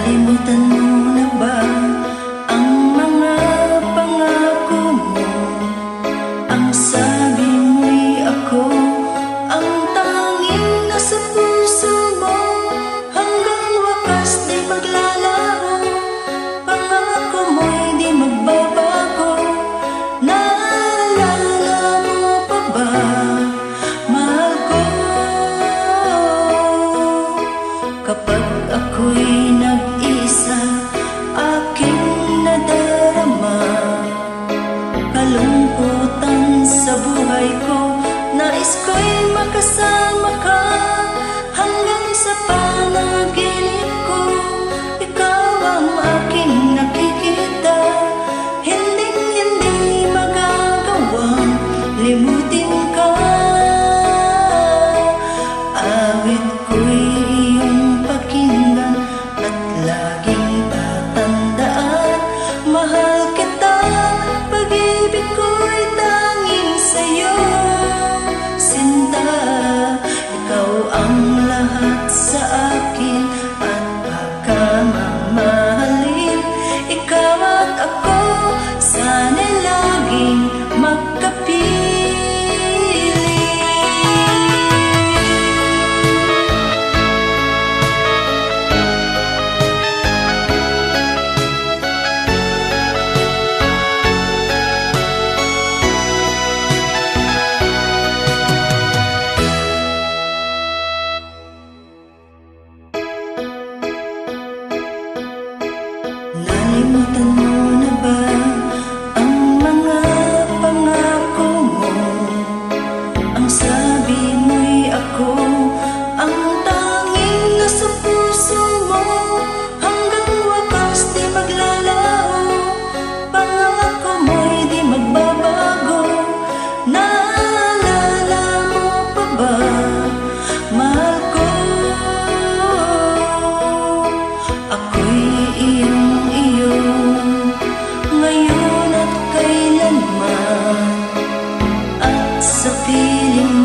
Nalimutan mo na ba ang mga pangako mo? Ang sabi mo'y ako ang tanging nasa puso mo. Hanggang wakas di maglalaho, pangako mo'y di magbabago. Naalala mo pa ba, mahal ko? Kapag ako'y nag-isa, aking nadarama kalungkutan sa buhay ko. Nais ko'y makasama ka hanggang sa panaginip ko. Ikaw ang aking nakikita, hindi magagawang limutin ka. Awit ko'y iyong pakinggan at laging tatandaan. Mahal kita, pag-ibig ko'y tanging sa'yo, sinta. Ikaw ang lahat sa akin at pagkamamahalin. Ikaw at ako, sana'y laging magkapiling. Nalimutan mo na ba ang mga pangako mo? Ang sabi mo'y ako ang tanging nasa puso mo. Hanggang wakas di maglalaho, pangako mo'y di magbabago. Naalala mo pa ba, mahal ko? Ako'y iyong ngayon at kailanman, at sa piling